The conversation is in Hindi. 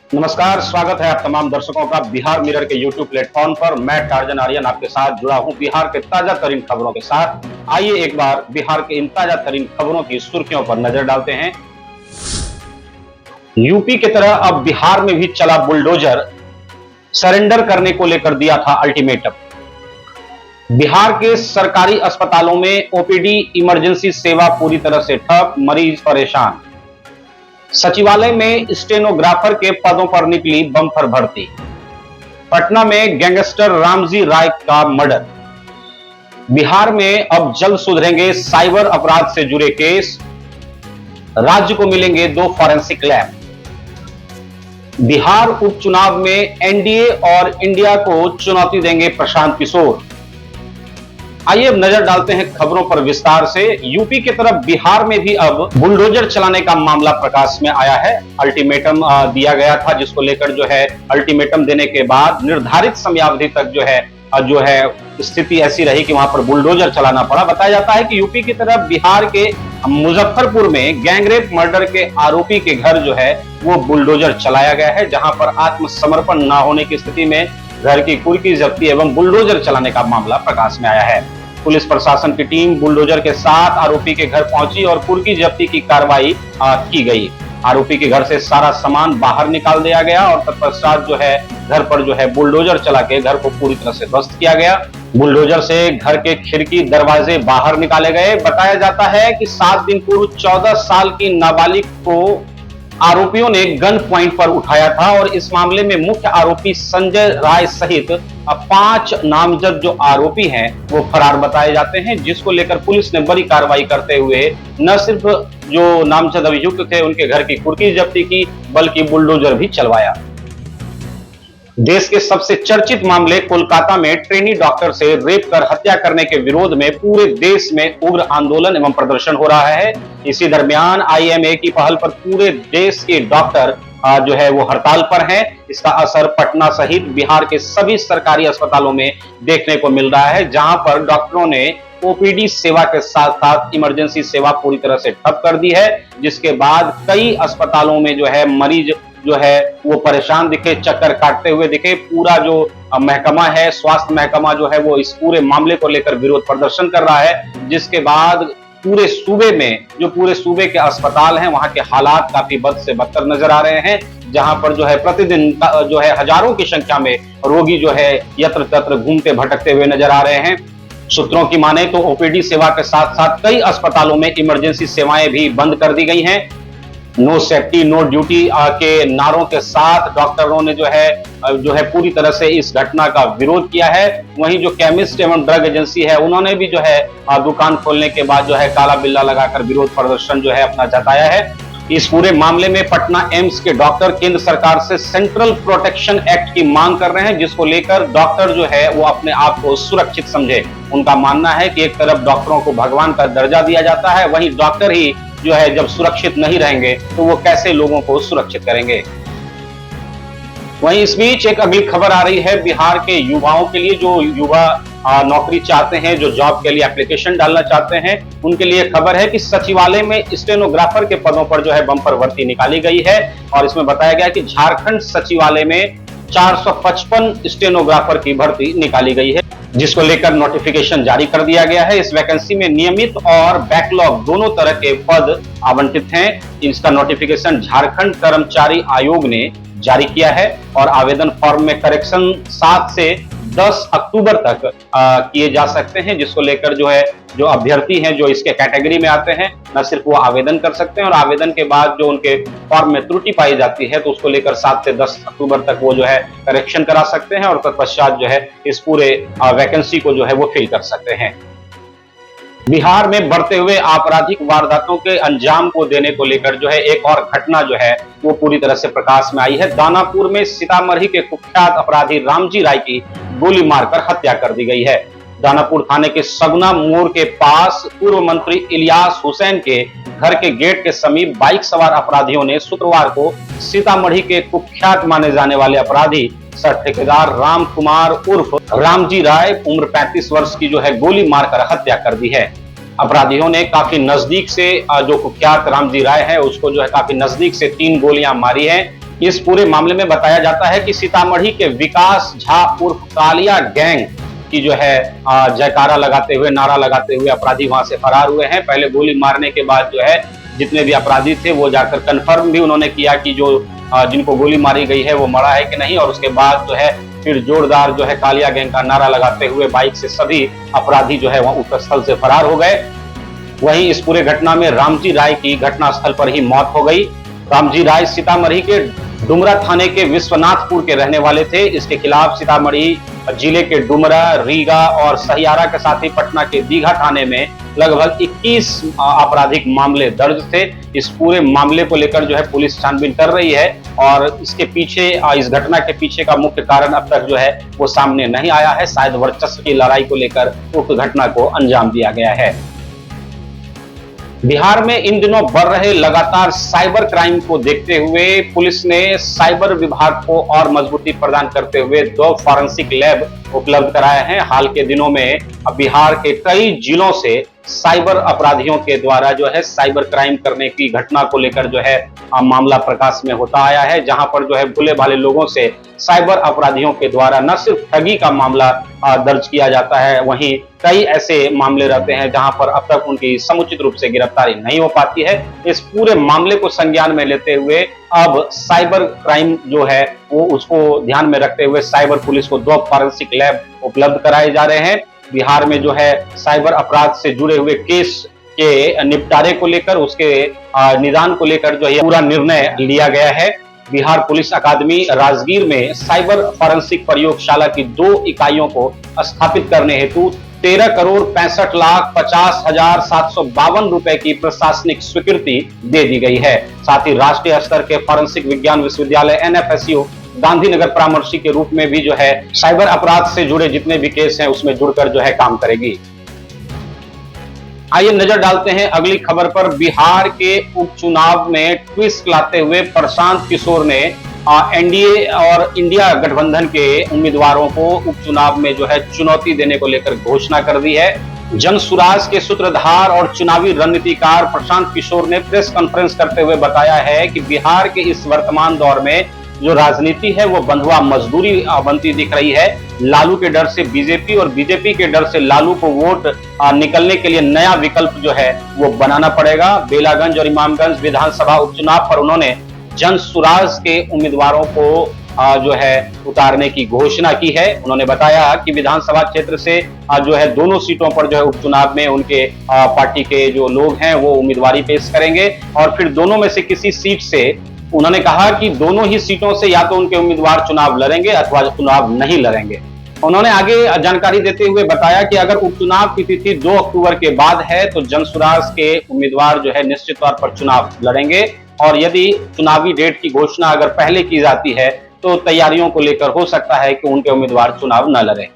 नमस्कार, स्वागत है आप तमाम दर्शकों का बिहार मिरर के यूट्यूब प्लेटफॉर्म पर। मैं टार्जन आर्यन आपके साथ जुड़ा हूं बिहार के ताजा तरीन खबरों के साथ। आइए एक बार बिहार के इन ताजा तरीन खबरों की सुर्खियों पर नजर डालते हैं। यूपी की तरह अब बिहार में भी चला बुलडोजर, सरेंडर करने को लेकर दिया था अल्टीमेटम। बिहार के सरकारी अस्पतालों में ओपीडी इमरजेंसी सेवा पूरी तरह से ठप, मरीज परेशान। सचिवालय में स्टेनोग्राफर के पदों पर निकली बम्पर भर्ती। पटना में गैंगस्टर रामजी राय का मर्डर। बिहार में अब जल्द सुधरेंगे साइबर अपराध से जुड़े केस। राज्य को मिलेंगे 2 फॉरेंसिक लैब। बिहार उपचुनाव में एनडीए और इंडिया को चुनौती देंगे प्रशांत किशोर। आइए अब नजर डालते हैं खबरों पर विस्तार से। यूपी की तरफ बिहार में भी अब बुलडोजर चलाने का मामला प्रकाश में आया है। अल्टीमेटम दिया गया था, जिसको लेकर जो है अल्टीमेटम देने के बाद निर्धारित समयावधि तक जो है स्थिति ऐसी रही कि वहां पर बुलडोजर चलाना पड़ा। बताया जाता है कि यूपी की तरफ बिहार के मुजफ्फरपुर में गैंगरेप मर्डर के आरोपी के घर जो है वो बुलडोजर चलाया गया है, जहां पर आत्मसमर्पण न होने की स्थिति में घर की कुर्की जब्ती एवं बुलडोजर चलाने का मामला प्रकाश में आया है। पुलिस प्रशासन की टीम बुलडोजर के साथ आरोपी के घर पहुंची और कुर्की जब्ती की कार्रवाई की गई। आरोपी के घर से सारा सामान बाहर निकाल दिया गया और तत्पश्चात जो है घर पर जो है बुलडोजर चला के घर को पूरी तरह से ध्वस्त किया गया। बुलडोजर से घर के खिड़की दरवाजे बाहर निकाले गए। बताया जाता है कि 7 दिन पूर्व 14 साल की नाबालिग को आरोपियों ने गन पॉइंट पर उठाया था और इस मामले में मुख्य आरोपी संजय राय सहित 5 नामजद जो आरोपी हैं वो फरार बताए जाते हैं, जिसको लेकर पुलिस ने बड़ी कार्रवाई करते हुए न सिर्फ जो नामजद अभियुक्त थे उनके घर की कुर्की जब्ती की, बल्कि बुलडोजर भी चलवाया। देश के सबसे चर्चित मामले कोलकाता में ट्रेनी डॉक्टर से रेप कर हत्या करने के विरोध में पूरे देश में उग्र आंदोलन एवं प्रदर्शन हो रहा है। इसी दरमियान आईएमए की पहल पर पूरे देश के डॉक्टर जो है वो हड़ताल पर हैं। इसका असर पटना सहित बिहार के सभी सरकारी अस्पतालों में देखने को मिल रहा है, जहां पर डॉक्टरों ने ओपीडी सेवा के साथ साथ इमरजेंसी सेवा पूरी तरह से ठप कर दी है, जिसके बाद कई अस्पतालों में जो है मरीज जो है वो परेशान दिखे, चक्कर काटते हुए दिखे। पूरा जो महकमा है, स्वास्थ्य महकमा जो है वो इस पूरे मामले को लेकर विरोध प्रदर्शन कर रहा है, जिसके बाद पूरे सूबे में जो पूरे सूबे के अस्पताल हैं वहां के हालात काफी बद से बदतर नजर आ रहे हैं, जहां पर जो है प्रतिदिन जो है हजारों की संख्या में रोगी जो है यत्र तत्र घूमते भटकते हुए नजर आ रहे हैं। सूत्रों की माने तो ओपीडी सेवा के साथ साथ कई अस्पतालों में इमरजेंसी सेवाएं भी बंद कर दी गई हैं। नो सेफ्टी नो ड्यूटी के नारों के साथ डॉक्टरों ने जो है पूरी तरह से इस घटना का विरोध किया है। वहीं जो केमिस्ट एवं ड्रग एजेंसी है उन्होंने भी जो है दुकान खोलने के बाद जो है काला बिल्ला लगाकर विरोध प्रदर्शन जो है अपना जताया है। इस पूरे मामले में पटना एम्स के डॉक्टर केंद्र सरकार से सेंट्रल प्रोटेक्शन एक्ट की मांग कर रहे हैं, जिसको लेकर डॉक्टर जो है वो अपने आप को सुरक्षित समझे। उनका मानना है कि एक तरफ डॉक्टरों को भगवान का दर्जा दिया जाता है, वहीं डॉक्टर ही जो है जब सुरक्षित नहीं रहेंगे तो वो कैसे लोगों को सुरक्षित करेंगे। वहीं इस बीच एक अगली खबर आ रही है बिहार के युवाओं के लिए, जो युवा नौकरी चाहते हैं, जो जॉब के लिए एप्लीकेशन डालना चाहते हैं, उनके लिए खबर है कि सचिवालय में स्टेनोग्राफर के पदों पर जो है बम्पर भर्ती निकाली गई है। और इसमें बताया गया कि झारखंड सचिवालय में 455 स्टेनोग्राफर की भर्ती निकाली गई है, जिसको लेकर नोटिफिकेशन जारी कर दिया गया है। इस वैकेंसी में नियमित और बैकलॉग दोनों तरह के पद आवंटित हैं। इसका नोटिफिकेशन झारखंड कर्मचारी आयोग ने जारी किया है और आवेदन फॉर्म में करेक्शन 7 से 10 अक्टूबर तक किए जा सकते हैं, जिसको लेकर जो है जो अभ्यर्थी हैं जो इसके कैटेगरी में आते हैं न सिर्फ वो आवेदन कर सकते हैं, और आवेदन के बाद जो उनके फॉर्म में त्रुटि पाई जाती है तो उसको लेकर 7 से 10 अक्टूबर तक वो जो है करेक्शन करा सकते हैं और तत्पश्चात जो है इस पूरे वैकेंसी को जो है वो फिल कर सकते हैं। बिहार में बढ़ते हुए आपराधिक वारदातों के अंजाम को देने को लेकर जो है एक और घटना जो है वो पूरी तरह से प्रकाश में आई है। दानापुर में सीतामढ़ी के कुख्यात अपराधी रामजी राय की गोली मारकर हत्या कर दी गई है। दानापुर थाने के सगुना मोड़ के पास पूर्व मंत्री इलियास हुसैन के घर के गेट के समीप बाइक सवार अपराधियों ने शुक्रवार को सीतामढ़ी के कुख्यात माने जाने वाले अपराधी ठेकेदार राम कुमार उर्फ रामजी राय उम्र 35 वर्ष की जो है गोली मारकर हत्या कर दी है। अपराधियों ने काफी नजदीक से जो कुख्यात रामजी राय है उसको जो है काफी नजदीक से 3 गोलियां मारी हैं। इस पूरे मामले में बताया जाता है कि सीतामढ़ी के विकास झा उर्फ कालिया गैंग की जो है जयकारा लगाते हुए, नारा लगाते हुए अपराधी वहां से फरार हुए हैं। पहले गोली मारने के बाद जो है जितने भी अपराधी थे वो जाकर कंफर्म भी उन्होंने किया कि जो जिनको गोली मारी गई है वो मरा है कि नहीं, और उसके बाद जो है फिर जोरदार जो है कालिया गैंग का नारा लगाते हुए बाइक से सभी अपराधी जो है वहां उत्तरस्थल से फरार हो गए। वहीं इस पूरे घटना में रामजी राय की घटनास्थल पर ही मौत हो गई। रामजी राय सीतामढ़ी के डुमरा थाने के विश्वनाथपुर के रहने वाले थे। इसके खिलाफ सीतामढ़ी जिले के डुमरा, रीगा और सहियारा के साथ ही पटना के दीघा थाने में लगभग 21 आपराधिक मामले दर्ज थे। इस पूरे मामले को लेकर जो है पुलिस छानबीन कर रही है और इसके पीछे, इस घटना के पीछे का मुख्य कारण अब तक जो है वो सामने नहीं आया है। शायद वर्चस्व की लड़ाई को लेकर उक्त घटना को अंजाम दिया गया है। बिहार में इन दिनों बढ़ रहे लगातार साइबर क्राइम को देखते हुए पुलिस ने साइबर विभाग को और मजबूती प्रदान करते हुए 2 फॉरेंसिक लैब उपलब्ध कराए हैं। हाल के दिनों में बिहार के कई जिलों से साइबर अपराधियों के द्वारा जो है साइबर क्राइम करने की घटना को लेकर जो है मामला प्रकाश में होता आया है, जहां पर जो है भोले भाले लोगों से साइबर अपराधियों के द्वारा न सिर्फ ठगी का मामला दर्ज किया जाता है, वहीं कई ऐसे मामले रहते हैं जहां पर अब तक उनकी समुचित रूप से गिरफ्तारी नहीं हो पाती है। इस पूरे मामले को संज्ञान में लेते हुए अब साइबर क्राइम जो है वो उसको ध्यान में रखते हुए साइबर पुलिस को 2 फॉरेंसिक लैब उपलब्ध कराए जा रहे हैं। बिहार में जो है साइबर अपराध से जुड़े हुए केस के निपटारे को लेकर, उसके निदान को लेकर जो है पूरा निर्णय लिया गया है। बिहार पुलिस अकादमी राजगीर में साइबर फॉरेंसिक प्रयोगशाला की 2 इकाइयों को स्थापित करने हेतु 13,65,50,752 रुपए की प्रशासनिक स्वीकृति दे दी गई है। साथ ही राष्ट्रीय स्तर के फॉरेंसिक विज्ञान विश्वविद्यालय NFSU गांधीनगर परामर्शी के रूप में भी जो है साइबर अपराध से जुड़े जितने भी केस हैं उसमें जुड़कर जो है काम करेगी। आइए नजर डालते हैं अगली खबर पर। बिहार के उपचुनाव में ट्विस्ट लाते हुए प्रशांत किशोर ने एनडीए और इंडिया गठबंधन के उम्मीदवारों को उपचुनाव में जो है चुनौती देने को लेकर घोषणा कर दी है। जन सुराज के सूत्रधार और चुनावी रणनीतिकार प्रशांत किशोर ने प्रेस कॉन्फ्रेंस करते हुए बताया है कि बिहार के इस वर्तमान दौर में जो राजनीति है वो बंधुआ मजदूरी बनती दिख रही है। लालू के डर से बीजेपी और बीजेपी के डर से लालू को वोट निकलने के लिए नया विकल्प जो है वो बनाना पड़ेगा। बेलागंज और इमामगंज विधानसभा उपचुनाव पर उन्होंने जन सुराज के उम्मीदवारों को जो है उतारने की घोषणा की है। उन्होंने बताया कि विधानसभा क्षेत्र से जो है दोनों सीटों पर जो है उपचुनाव में उनके पार्टी के जो लोग हैं वो उम्मीदवारी पेश करेंगे और फिर दोनों में से किसी सीट से, उन्होंने कहा कि दोनों ही सीटों से या तो उनके उम्मीदवार चुनाव लड़ेंगे अथवा चुनाव नहीं लड़ेंगे। उन्होंने आगे जानकारी देते हुए बताया कि अगर उपचुनाव की तिथि 2 अक्टूबर के बाद है तो जनसुराज के उम्मीदवार जो है निश्चित तौर पर चुनाव लड़ेंगे और यदि चुनावी डेट की घोषणा अगर पहले की जाती है तो तैयारियों को लेकर हो सकता है कि उनके उम्मीदवार चुनाव न लड़ें।